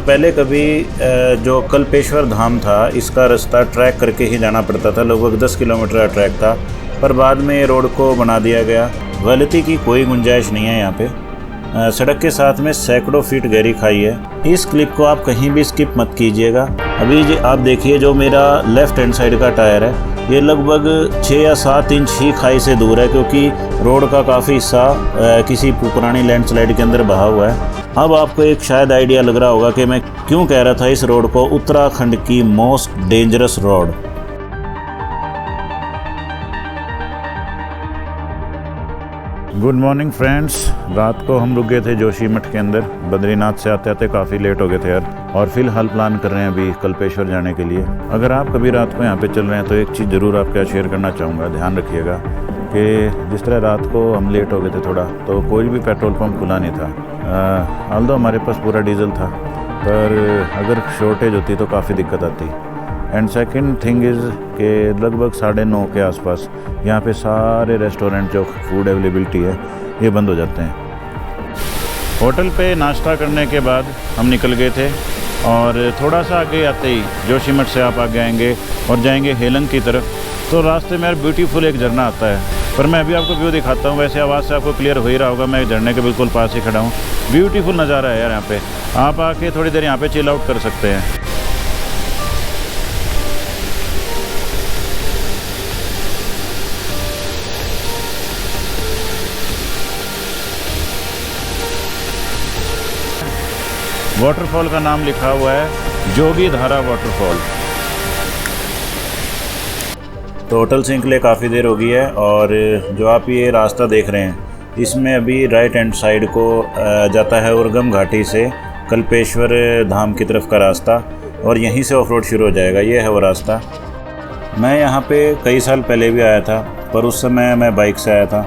पहले कभी जो कल्पेश्वर धाम था इसका रास्ता ट्रैक करके ही जाना पड़ता था। लगभग 10 किलोमीटर का ट्रैक था, पर बाद में ये रोड को बना दिया गया। गलती की कोई गुंजाइश नहीं है यहाँ पे। सड़क के साथ में सैकड़ों फीट गहरी खाई है। इस क्लिप को आप कहीं भी स्किप मत कीजिएगा। अभी आप देखिए, जो मेरा लेफ़्ट हैंड साइड का टायर है ये लगभग 6 या 7 इंच ही खाई से दूर है, क्योंकि रोड का काफ़ी हिस्सा किसी पुरानी लैंडस्लाइड के अंदर बहा हुआ है। अब आपको एक शायद आइडिया लग रहा होगा कि मैं क्यों कह रहा था इस रोड को उत्तराखंड की most dangerous road. Good morning friends. रात को हम रुक गए थे जोशीमठ के अंदर। बद्रीनाथ से आते आते काफ़ी लेट हो गए थे यार, और फिलहाल प्लान कर रहे हैं अभी कल्पेश्वर जाने के लिए। अगर आप कभी रात को यहाँ पे चल रहे हैं तो एक चीज़ ज़रूर आपके साथ शेयर करना चाहूँगा। ध्यान रखिएगा कि जिस तरह रात को हम लेट हो गए थे थोड़ा, तो कोई भी पेट्रोल पंप खुला नहीं था। ऑल्दो हमारे पास पूरा डीजल था, पर अगर शॉर्टेज होती तो काफ़ी दिक्कत आती। एंड सेकंड थिंग इज़ कि लगभग 9:30 के आसपास यहाँ पे सारे रेस्टोरेंट जो फूड अवेलेबिलिटी है ये बंद हो जाते हैं। होटल पे नाश्ता करने के बाद हम निकल गए थे, और थोड़ा सा आगे आते ही जोशीमठ से आप आगे आएंगे और जाएंगे हेलंग की तरफ, तो रास्ते में यार ब्यूटीफुल एक झरना आता है। पर मैं अभी आपको व्यू दिखाता हूँ। वैसे आवाज़ से आपको क्लियर हो ही रहा होगा, मैं झरने के बिल्कुल पास ही खड़ा हूँ। ब्यूटीफुल नज़ारा है यार यहाँ पे। आप आके थोड़ी देर यहाँ पे चिल आउट कर सकते हैं। वाटरफॉल का नाम लिखा हुआ है जोगी धारा वाटरफॉल। तो होटल से निकले काफ़ी देर हो गई है, और जो आप ये रास्ता देख रहे हैं इसमें अभी राइट हैंड साइड को जाता है उर्गम घाटी से कल्पेश्वर धाम की तरफ का रास्ता, और यहीं से ऑफ रोड शुरू हो जाएगा। ये है वो रास्ता। मैं यहाँ पे कई साल पहले भी आया था, पर उस समय मैं बाइक से आया था।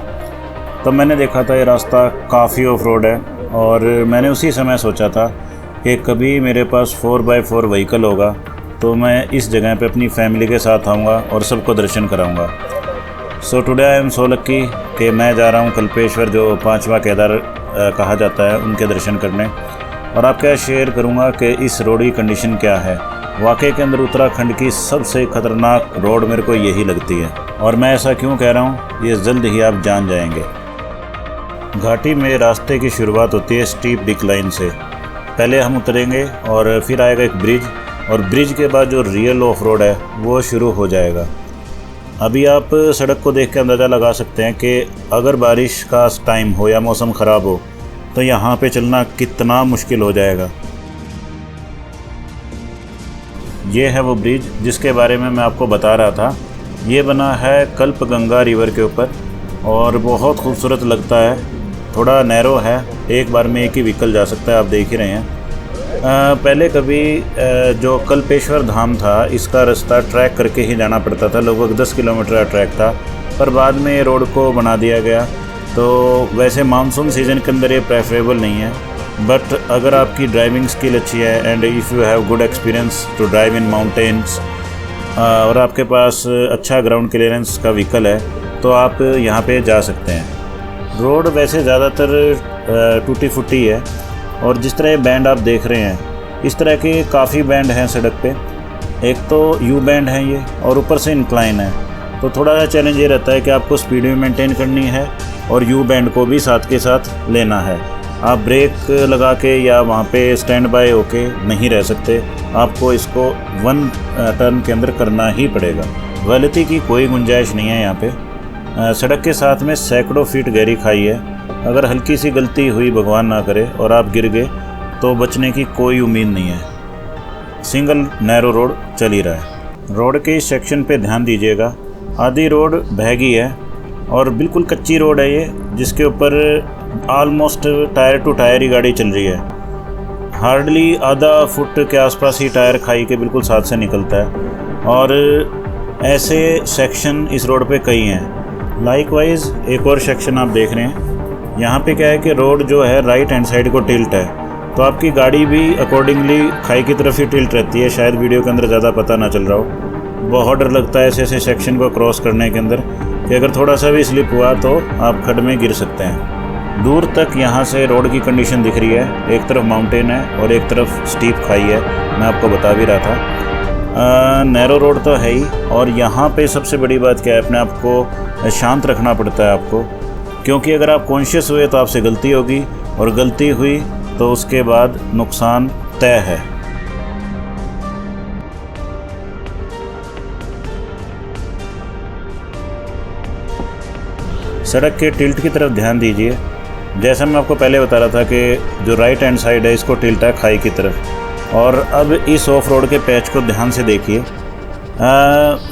तब मैंने देखा था ये रास्ता काफ़ी ऑफ रोड है, और मैंने उसी समय सोचा था कि कभी मेरे पास 4x4 व्हीकल होगा तो मैं इस जगह पे अपनी फैमिली के साथ आऊँगा और सबको दर्शन कराऊँगा। So today I am so lucky कि मैं जा रहा हूँ कल्पेश्वर, जो 5वां केदार कहा जाता है, उनके दर्शन करने। और आपके साथ शेयर करूँगा कि इस रोड की कंडीशन क्या है। वाकई के अंदर उत्तराखंड की सबसे ख़तरनाक रोड मेरे को यही लगती है, और मैं ऐसा क्यों कह रहा हूँ ये जल्द ही आप जान जाएंगे। घाटी में रास्ते की शुरुआत होती है स्टीप डिक्लाइन से। पहले हम उतरेंगे और फिर आएगा एक ब्रिज, और ब्रिज के बाद जो रियल ऑफ रोड है वो शुरू हो जाएगा। अभी आप सड़क को देख के अंदाज़ा लगा सकते हैं कि अगर बारिश का टाइम हो या मौसम ख़राब हो तो यहाँ पे चलना कितना मुश्किल हो जाएगा। ये है वो ब्रिज जिसके बारे में मैं आपको बता रहा था। ये बना है कल्पगंगा रिवर के ऊपर, और बहुत खूबसूरत लगता है। थोड़ा नैरो है, एक बार में एक ही व्हीकल जा सकता है, आप देख ही रहे हैं। पहले कभी जो कल्पेश्वर धाम था इसका रास्ता ट्रैक करके ही जाना पड़ता था। लगभग 10 किलोमीटर का ट्रैक था, पर बाद में ये रोड को बना दिया गया। तो वैसे मानसून सीज़न के अंदर ये प्रेफरेबल नहीं है, बट अगर आपकी ड्राइविंग स्किल अच्छी है and if you have good experience to drive in mountains, और आपके पास अच्छा ग्राउंड क्लियरेंस का व्हीकल है, तो आप यहाँ पे जा सकते हैं। रोड वैसे ज़्यादातर टूटी फूटी है, और जिस तरह ये बैंड आप देख रहे हैं इस तरह के काफ़ी बैंड हैं सड़क पे। एक तो यू बैंड है ये, और ऊपर से इंक्लाइन है, तो थोड़ा सा चैलेंज ये रहता है कि आपको स्पीड भी मेंटेन करनी है और यू बैंड को भी साथ के साथ लेना है। आप ब्रेक लगा के या वहाँ पे स्टैंड बाय होके नहीं रह सकते, आपको इसको 1 टर्न के अंदर करना ही पड़ेगा। गलती की कोई गुंजाइश नहीं है यहाँ पे। सड़क के साथ में सैकड़ों फीट गहरी खाई है। अगर हल्की सी गलती हुई, भगवान ना करे, और आप गिर गए तो बचने की कोई उम्मीद नहीं है। सिंगल नैरो रोड चल ही रहा है। रोड के इस सेक्शन पे ध्यान दीजिएगा। आधी रोड बह गई है और बिल्कुल कच्ची रोड है ये, जिसके ऊपर ऑलमोस्ट टायर टू टायर ही गाड़ी चल रही है। हार्डली आधा फुट के आसपास ही टायर खाई के बिल्कुल साथ से निकलता है, और ऐसे सेक्शन इस रोड पे कई हैं। लाइकवाइज एक और सेक्शन आप देख रहे हैं, यहाँ पे क्या है कि रोड जो है राइट हैंड साइड को टिल्ट है, तो आपकी गाड़ी भी अकॉर्डिंगली खाई की तरफ ही टिल्ट रहती है। शायद वीडियो के अंदर ज़्यादा पता ना चल रहा हो। बहुत डर लगता है ऐसे ऐसे सेक्शन को क्रॉस करने के अंदर कि अगर थोड़ा सा भी स्लिप हुआ तो आप खड्ड में गिर सकते हैं। दूर तक यहाँ से रोड की कंडीशन दिख रही है। एक तरफ माउंटेन है और एक तरफ स्टीप खाई है, मैं आपको बता भी रहा था। नैरो रोड तो है ही, और यहाँ पे सबसे बड़ी बात क्या है, अपने आप को शांत रखना पड़ता है आपको, क्योंकि अगर आप कॉन्शियस हुए तो आपसे गलती होगी, और गलती हुई तो उसके बाद नुकसान तय है। सड़क के टिल्ट की तरफ ध्यान दीजिए। जैसा मैं आपको पहले बता रहा था कि जो राइट हैंड साइड है इसको टिल्ट है खाई की तरफ। और अब इस ऑफ रोड के पैच को ध्यान से देखिए।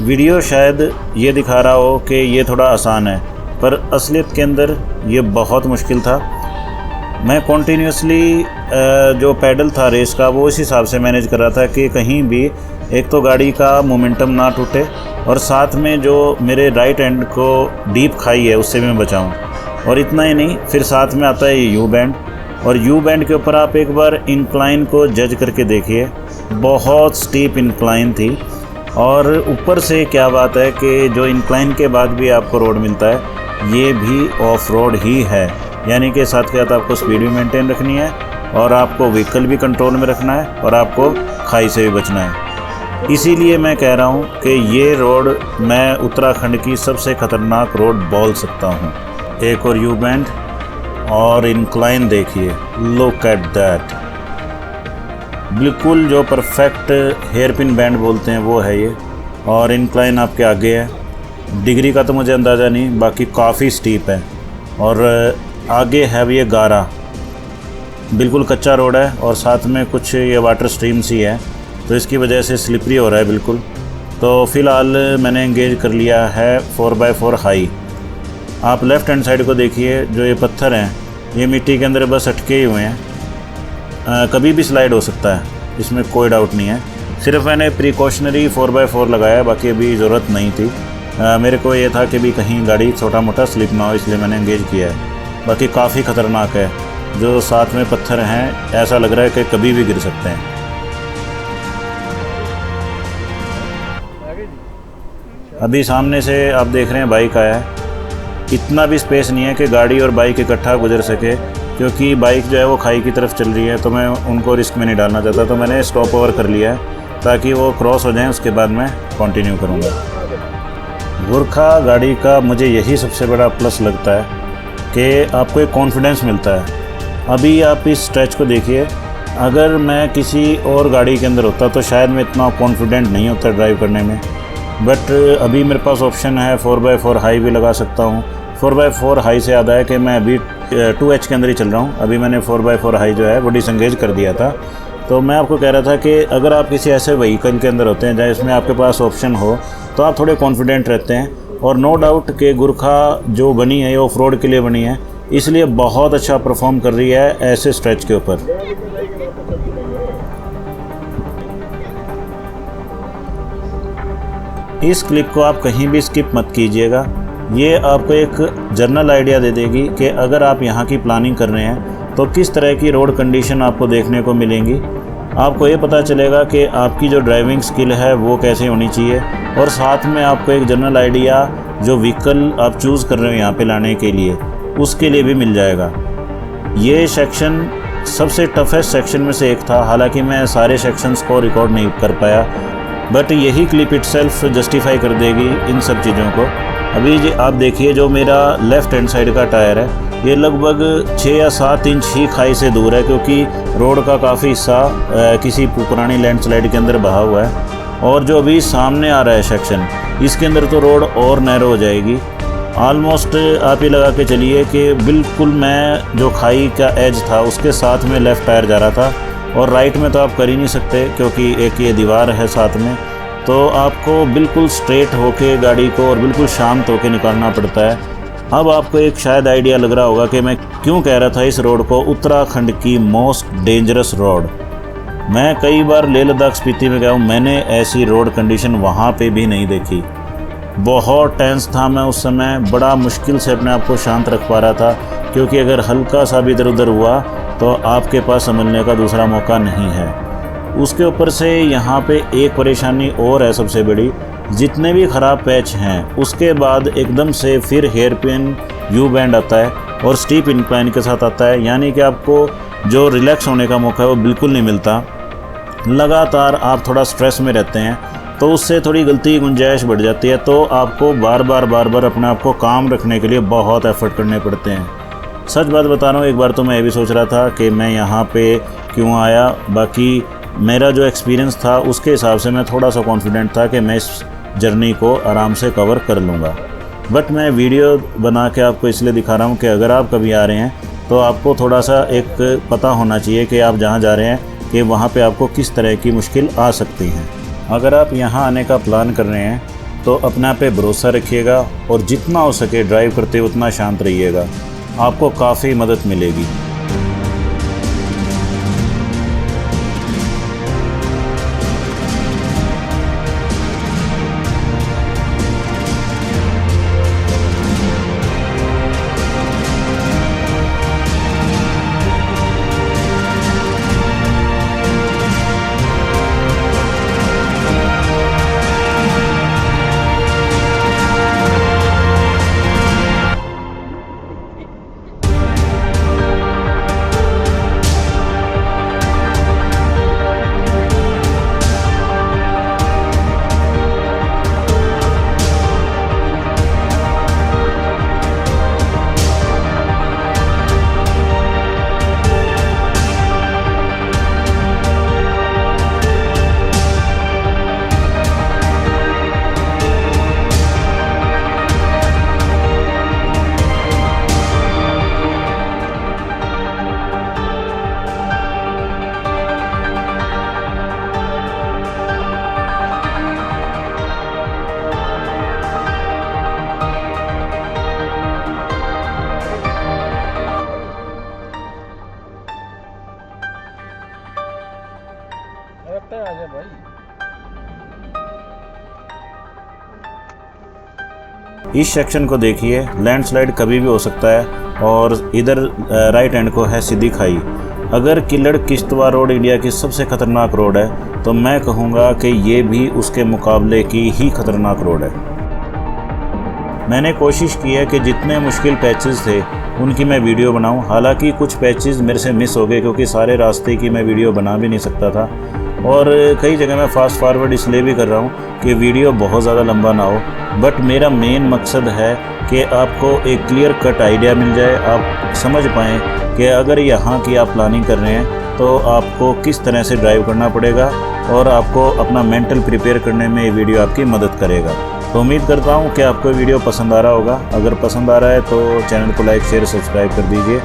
वीडियो शायद ये दिखा रहा हो कि ये थोड़ा आसान है, पर असलियत के अंदर ये बहुत मुश्किल था। मैं कॉन्टीन्यूसली जो पैडल था रेस का वो इस हिसाब से मैनेज कर रहा था कि कहीं भी एक तो गाड़ी का मोमेंटम ना टूटे, और साथ में जो मेरे राइट हैंड को डीप खाई है उससे भी मैं बचाऊं। और इतना ही नहीं, फिर साथ में आता है ये यू बैंड, और यू बैंड के ऊपर आप एक बार इंक्लाइन को जज करके देखिए। बहुत स्टीप इंक्लाइन थी, और ऊपर से क्या बात है कि जो इंक्लाइन के बाद भी आपको रोड मिलता है ये भी ऑफ रोड ही है, यानी कि साथ के साथ आपको स्पीड भी मेंटेन रखनी है, और आपको व्हीकल भी कंट्रोल में रखना है, और आपको खाई से भी बचना है। इसीलिए मैं कह रहा हूँ कि ये रोड मैं उत्तराखंड की सबसे ख़तरनाक रोड बोल सकता हूँ। एक और यू बैंड और इंक्लाइन देखिए, लुक एट दैट, बिल्कुल जो परफेक्ट हेयर पिन बैंड बोलते हैं वो है ये। और इंक्लाइन आपके आगे है, डिग्री का तो मुझे अंदाज़ा नहीं, बाकी काफ़ी स्टीप है। और आगे है ये गारा, बिल्कुल कच्चा रोड है, और साथ में कुछ ये वाटर स्ट्रीम सी है, तो इसकी वजह से स्लिपरी हो रहा है बिल्कुल। तो फ़िलहाल मैंने एंगेज कर लिया है 4x4 हाई। आप लेफ़्ट हैंड साइड को देखिए, जो ये पत्थर हैं ये मिट्टी के अंदर बस अटके ही हुए हैं, कभी भी स्लाइड हो सकता है, इसमें कोई डाउट नहीं है। सिर्फ मैंने प्रिकॉशनरी 4x4 लगाया, बाकी अभी ज़रूरत नहीं थी। मेरे को ये था कि भी कहीं गाड़ी छोटा मोटा स्लिप ना हो, इसलिए मैंने एंगेज किया है। बाकी काफ़ी ख़तरनाक है, जो साथ में पत्थर हैं ऐसा लग रहा है कि कभी भी गिर सकते हैं। अभी सामने से आप देख रहे हैं बाइक आया है, इतना भी स्पेस नहीं है कि गाड़ी और बाइक इकट्ठा गुजर सके, क्योंकि बाइक जो है वो खाई की तरफ चल रही है, तो मैं उनको रिस्क में नहीं डालना चाहता, तो मैंने स्टॉप ओवर कर लिया है ताकि वो क्रॉस हो जाएं, उसके बाद मैं कंटिन्यू करूँगा। गुरखा गाड़ी का मुझे यही सबसे बड़ा प्लस लगता है कि आपको एक कॉन्फिडेंस मिलता है। अभी आप इस स्ट्रेच को देखिए, अगर मैं किसी और गाड़ी के अंदर होता तो शायद मैं इतना कॉन्फिडेंट नहीं होता ड्राइव करने में, बट अभी मेरे पास ऑप्शन है 4x4 हाई भी लगा सकता हूँ। 4x4 हाई से याद आया कि मैं अभी 2H के अंदर ही चल रहा हूँ। अभी मैंने 4x4 हाई जो है वो डिसंगेज कर दिया था। तो मैं आपको कह रहा था कि अगर आप किसी ऐसे व्हीकल के अंदर होते हैं जहाँ इसमें आपके पास ऑप्शन हो, तो आप थोड़े कॉन्फिडेंट रहते हैं। और नो डाउट कि गुरखा जो बनी है ये ऑफ रोड के लिए बनी है, इसलिए बहुत अच्छा परफॉर्म कर रही है ऐसे स्ट्रेच के ऊपर। इस क्लिप को आप कहीं भी स्किप मत कीजिएगा, ये आपको एक जनरल आइडिया दे देगी कि अगर आप यहाँ की प्लानिंग कर रहे हैं तो किस तरह की रोड कंडीशन आपको देखने को मिलेंगी। आपको ये पता चलेगा कि आपकी जो ड्राइविंग स्किल है वो कैसे होनी चाहिए, और साथ में आपको एक जनरल आइडिया जो व्हीकल आप चूज़ कर रहे हो यहाँ पे लाने के लिए, उसके लिए भी मिल जाएगा। ये सेक्शन सबसे टफेस्ट सेक्शन में से एक था, हालांकि मैं सारे सेक्शंस को रिकॉर्ड नहीं कर पाया, बट यही क्लिप इटसेल्फ जस्टिफाई कर देगी इन सब चीज़ों को। अभी आप देखिए, जो मेरा लेफ़्ट हैंड साइड का टायर है ये लगभग 6 या 7 इंच ही खाई से दूर है, क्योंकि रोड का काफ़ी हिस्सा किसी पुरानी लैंडस्लाइड के अंदर बहा हुआ है। और जो अभी सामने आ रहा है सेक्शन, इसके अंदर तो रोड और नैरो हो जाएगी। ऑलमोस्ट आप ये लगा के चलिए कि बिल्कुल मैं जो खाई का एज था उसके साथ में लेफ़्ट टायर जा रहा था, और राइट में तो आप कर ही नहीं सकते क्योंकि एक ये दीवार है साथ में, तो आपको बिल्कुल स्ट्रेट होके गाड़ी को और बिल्कुल शांत होके निकालना पड़ता है। अब आपको एक शायद आइडिया लग रहा होगा कि मैं क्यों कह रहा था इस रोड को उत्तराखंड की मोस्ट डेंजरस रोड। मैं कई बार लेह लद्दाख स्पीति में गया हूँ, मैंने ऐसी रोड कंडीशन वहाँ पे भी नहीं देखी। बहुत टेंस था मैं उस समय, बड़ा मुश्किल से अपने आप को शांत रख पा रहा था, क्योंकि अगर हल्का सा भी इधर उधर हुआ तो आपके पास संभलने का दूसरा मौका नहीं है। उसके ऊपर से यहाँ पे एक परेशानी और है सबसे बड़ी, जितने भी ख़राब पैच हैं उसके बाद एकदम से फिर हेयर पिन यू बैंड आता है और स्टीप इंक्लाइन के साथ आता है, यानी कि आपको जो रिलैक्स होने का मौका है वो बिल्कुल नहीं मिलता। लगातार आप थोड़ा स्ट्रेस में रहते हैं तो उससे थोड़ी गलती की गुंजाइश बढ़ जाती है, तो आपको बार बार अपने आप को काम रखने के लिए बहुत एफर्ट करने पड़ते हैं। सच बात बता रहा हूँ, एक बार तो मैं ये भी सोच रहा था कि मैं यहाँ पे क्यों आया। बाकी मेरा जो एक्सपीरियंस था उसके हिसाब से मैं थोड़ा सा कॉन्फिडेंट था कि मैं इस जर्नी को आराम से कवर कर लूँगा। बट मैं वीडियो बना के आपको इसलिए दिखा रहा हूँ कि अगर आप कभी आ रहे हैं तो आपको थोड़ा सा एक पता होना चाहिए कि आप जहाँ जा रहे हैं कि वहाँ पे आपको किस तरह की मुश्किल आ सकती हैं। अगर आप यहाँ आने का प्लान कर रहे हैं तो अपने आप पे भरोसा रखिएगा और जितना हो सके ड्राइव करते उतना शांत रहिएगा, आपको काफ़ी मदद मिलेगी। इस सेक्शन को देखिए, लैंडस्लाइड कभी भी हो सकता है और इधर राइट हैंड को है सीधी खाई। अगर किल्लड़ किश्तवाड़ रोड इंडिया की सबसे ख़तरनाक रोड है तो मैं कहूँगा कि ये भी उसके मुकाबले की ही ख़तरनाक रोड है। मैंने कोशिश की है कि जितने मुश्किल पैचेस थे उनकी मैं वीडियो बनाऊं। हालांकि कुछ पैचेस मेरे से मिस हो गए क्योंकि सारे रास्ते की मैं वीडियो बना भी नहीं सकता था, और कई जगह मैं फास्ट फॉरवर्ड इसलिए भी कर रहा हूं कि वीडियो बहुत ज़्यादा लंबा ना हो। बट मेरा मेन मकसद है कि आपको एक क्लियर कट आइडिया मिल जाए, आप समझ पाएँ कि अगर यहाँ की आप प्लानिंग कर रहे हैं तो आपको किस तरह से ड्राइव करना पड़ेगा, और आपको अपना मेंटल प्रिपेयर करने में ये वीडियो आपकी मदद करेगा। तो उम्मीद करता हूँ कि आपको वीडियो पसंद आ रहा होगा। अगर पसंद आ रहा है तो चैनल को लाइक शेयर सब्सक्राइब कर दीजिए।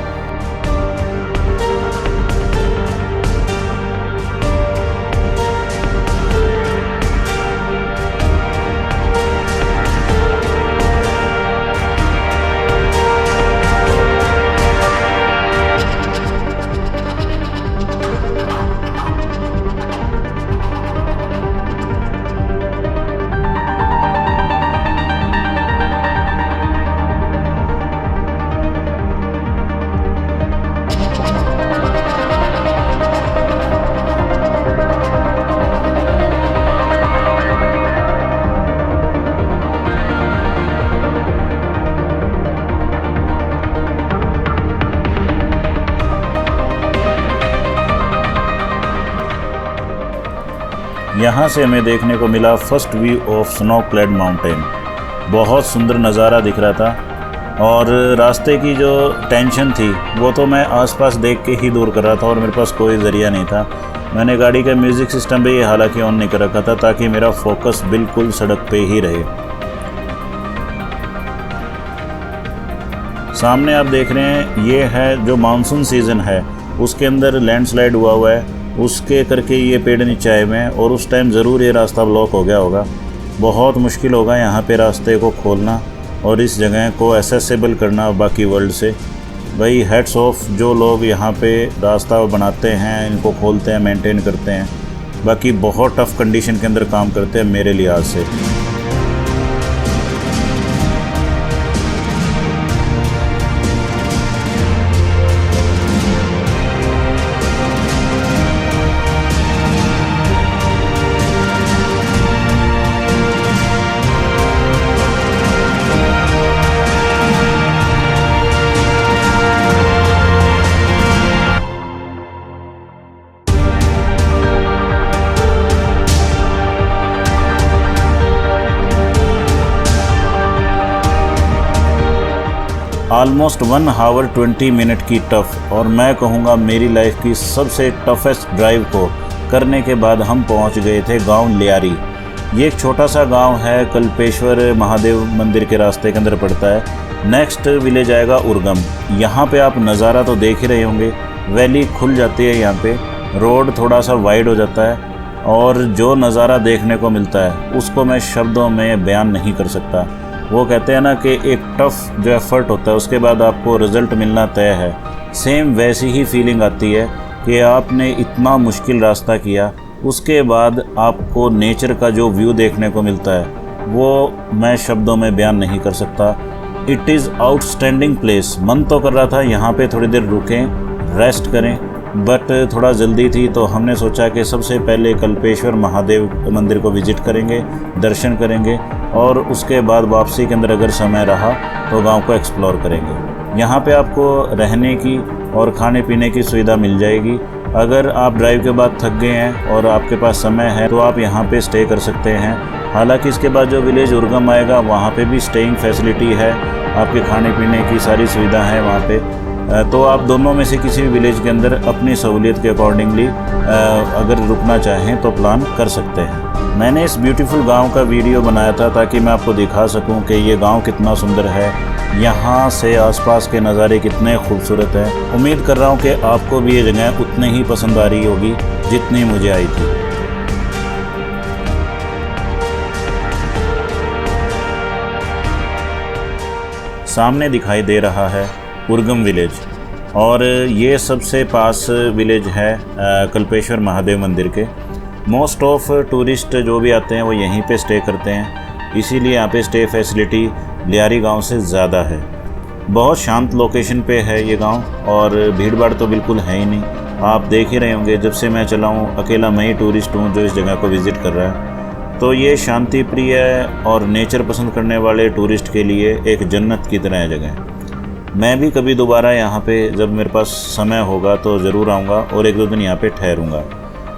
यहाँ से हमें देखने को मिला first view of snow clad mountain. बहुत सुंदर नज़ारा दिख रहा था, और रास्ते की जो टेंशन थी वो तो मैं आसपास देख के ही दूर कर रहा था, और मेरे पास कोई ज़रिया नहीं था। मैंने गाड़ी का म्यूज़िक सिस्टम भी हालांकि ऑन नहीं कर रखा था ताकि मेरा फोकस बिल्कुल सड़क पे ही रहे। सामने आप देख रहे हैं ये है जो मानसून सीज़न है उसके अंदर लैंडस्लाइड हुआ है, उसके करके ये पेड़ नीचे आए हुए हैं, और उस टाइम ज़रूर ये रास्ता ब्लॉक हो गया होगा। बहुत मुश्किल होगा यहाँ पे रास्ते को खोलना और इस जगह को एक्सेसिबल करना बाकी वर्ल्ड से। भाई हेड्स ऑफ जो लोग यहाँ पे रास्ता बनाते हैं, इनको खोलते हैं, मेंटेन करते हैं, बाकी बहुत टफ़ कंडीशन के अंदर काम करते हैं मेरे लिहाज से। ऑलमोस्ट 1 आवर 20 मिनट की टफ़ और मैं कहूँगा मेरी लाइफ की सबसे टफेस्ट ड्राइव को करने के बाद हम पहुँच गए थे गांव लियारी। ये एक छोटा सा गांव है, कल्पेश्वर महादेव मंदिर के रास्ते के अंदर पड़ता है। नेक्स्ट विलेज आएगा उर्गम। यहाँ पे आप नज़ारा तो देख ही रहे होंगे, वैली खुल जाती है, यहाँ पे रोड थोड़ा सा वाइड हो जाता है और जो नज़ारा देखने को मिलता है उसको मैं शब्दों में बयान नहीं कर सकता। वो कहते हैं ना कि एक टफ़ जो एफ़र्ट होता है उसके बाद आपको रिज़ल्ट मिलना तय है। सेम वैसी ही फीलिंग आती है कि आपने इतना मुश्किल रास्ता किया, उसके बाद आपको नेचर का जो व्यू देखने को मिलता है वो मैं शब्दों में बयान नहीं कर सकता। It is outstanding place. मन तो कर रहा था यहाँ पे थोड़ी देर रुकें, रेस्ट करें, बट थोड़ा जल्दी थी तो हमने सोचा कि सबसे पहले कल्पेश्वर महादेव मंदिर को विज़िट करेंगे, दर्शन करेंगे और उसके बाद वापसी के अंदर अगर समय रहा तो गांव को एक्सप्लोर करेंगे। यहाँ पे आपको रहने की और खाने पीने की सुविधा मिल जाएगी। अगर आप ड्राइव के बाद थक गए हैं और आपके पास समय है तो आप यहाँ पे स्टे कर सकते हैं। हालांकि इसके बाद जो विलेज उर्गम आएगा वहाँ पे भी स्टेइंग फैसिलिटी है, आपके खाने पीने की सारी सुविधा है वहाँ पे। तो आप दोनों में से किसी भी विलेज के अंदर अपनी सहूलियत के अकॉर्डिंगली अगर रुकना चाहें तो प्लान कर सकते हैं। मैंने इस ब्यूटीफुल गांव का वीडियो बनाया था ताकि मैं आपको दिखा सकूं कि ये गांव कितना सुंदर है, यहाँ से आसपास के नज़ारे कितने खूबसूरत हैं। उम्मीद कर रहा हूं कि आपको भी ये जगह उतनी ही पसंद आ रही होगी जितनी मुझे आई थी। सामने दिखाई दे रहा है उर्गम विलेज और ये सबसे पास विलेज है कल्पेश्वर महादेव मंदिर के। मोस्ट ऑफ टूरिस्ट जो भी आते हैं वो यहीं पे स्टे करते हैं, इसीलिए यहाँ पे स्टे फैसिलिटी लियारी गांव से ज़्यादा है। बहुत शांत लोकेशन पे है ये गांव और भीड़ भाड़ तो बिल्कुल है ही नहीं। आप देख ही रहे होंगे, जब से मैं चला हूँ अकेला मैं ही टूरिस्ट हूँ जो इस जगह को विज़िट कर रहा है। तो ये शांति प्रिय और नेचर पसंद करने वाले टूरिस्ट के लिए एक जन्नत की तरह जगह है। मैं भी कभी दोबारा यहाँ पे जब मेरे पास समय होगा तो ज़रूर आऊँगा और 1-2 दिन यहाँ पे ठहरूँगा।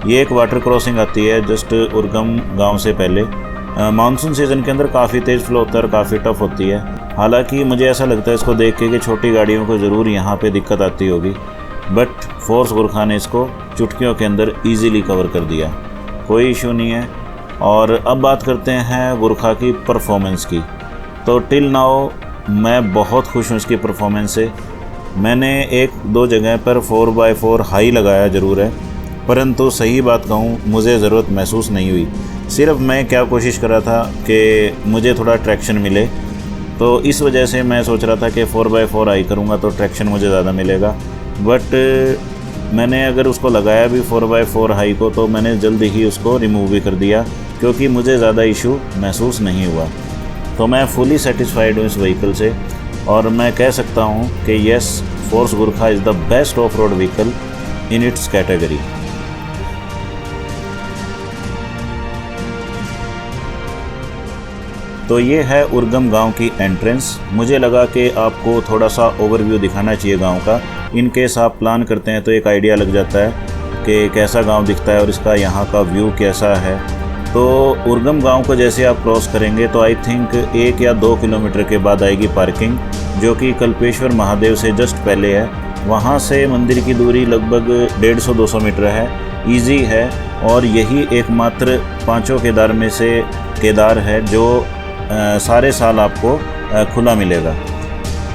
ये एक वाटर क्रॉसिंग आती है जस्ट उर्गम गांव से पहले। मानसून सीज़न के अंदर काफ़ी तेज़ फ्लो होता है और काफ़ी टफ होती है। हालांकि मुझे ऐसा लगता है इसको देख के कि छोटी गाड़ियों को ज़रूर यहाँ पे दिक्कत आती होगी, बट फोर्स गुरखा ने इसको चुटकियों के अंदर ईजीली कवर कर दिया, कोई इशू नहीं है। और अब बात करते हैं गुरखा की परफॉर्मेंस की। तो टिल नाउ मैं बहुत खुश हूँ इसकी परफॉर्मेंस से। मैंने 1-2 जगह पर 4x4 हाई लगाया ज़रूर है, परंतु सही बात कहूँ मुझे ज़रूरत महसूस नहीं हुई। सिर्फ मैं क्या कोशिश कर रहा था कि मुझे थोड़ा ट्रैक्शन मिले, तो इस वजह से मैं सोच रहा था कि 4x4 हाई करूँगा तो ट्रैक्शन मुझे ज़्यादा मिलेगा। बट मैंने अगर उसको लगाया भी 4x4 हाई को तो मैंने जल्दी ही उसको रिमूव भी कर दिया क्योंकि मुझे ज़्यादा इशू महसूस नहीं हुआ। तो मैं फुली सेटिस्फाइड हूँ इस व्हीकल से और मैं कह सकता हूँ कि yes, force Gurkha is the best of road vehicle in its category. तो ये है उर्गम गांव की एंट्रेंस। मुझे लगा कि आपको थोड़ा सा ओवरव्यू दिखाना चाहिए गांव का। इन केस आप प्लान करते हैं तो एक आइडिया लग जाता है कि कैसा गांव दिखता है और इसका यहाँ का व्यू कैसा है। तो उर्गम गांव को जैसे आप क्रॉस करेंगे तो आई थिंक 1 या 2 किलोमीटर के बाद आएगी पार्किंग, जो कि कल्पेश्वर महादेव से जस्ट पहले है। वहाँ से मंदिर की दूरी लगभग 150-200 मीटर है, इजी है और यही एकमात्र 5 केदार में से केदार है जो सारे साल आपको खुला मिलेगा।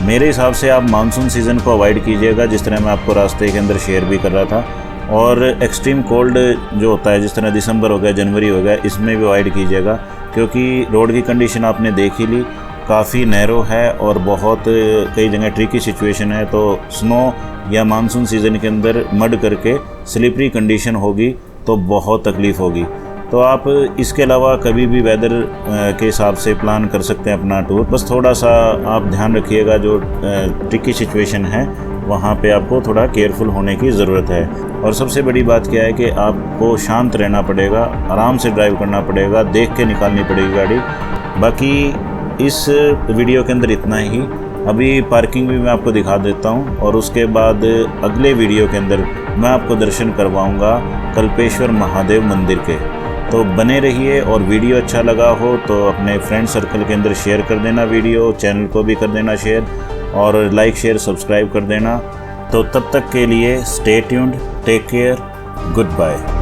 मेरे हिसाब से आप मानसून सीज़न को अवॉइड कीजिएगा, जिस तरह मैं आपको रास्ते के अंदर शेयर भी कर रहा था, और एक्सट्रीम कोल्ड जो होता है जिस तरह दिसंबर हो गया, जनवरी हो गया, इसमें भी अवॉइड कीजिएगा क्योंकि रोड की कंडीशन आपने देख ही ली, काफ़ी नैरो है और बहुत कई जगह ट्रिकी सिचुएशन है। तो स्नो या मानसून सीज़न के अंदर मड करके स्लिपरी कंडीशन होगी तो बहुत तकलीफ़ होगी। तो आप इसके अलावा कभी भी वेदर के हिसाब से प्लान कर सकते हैं अपना टूर। बस थोड़ा सा आप ध्यान रखिएगा, जो ट्रिकी सिचुएशन है वहाँ पे आपको थोड़ा केयरफुल होने की ज़रूरत है। और सबसे बड़ी बात क्या है कि आपको शांत रहना पड़ेगा, आराम से ड्राइव करना पड़ेगा, देख के निकालनी पड़ेगी गाड़ी। बाकी इस वीडियो के अंदर इतना ही। अभी पार्किंग भी मैं आपको दिखा देता हूँ और उसके बाद अगले वीडियो के अंदर मैं आपको दर्शन करवाऊँगा कल्पेश्वर महादेव मंदिर के। तो बने रहिए और वीडियो अच्छा लगा हो तो अपने फ्रेंड सर्कल के अंदर शेयर कर देना वीडियो, चैनल को भी कर देना शेयर। और लाइक शेयर सब्सक्राइब कर देना। तो तब तक के लिए stay tuned, take care, good bye.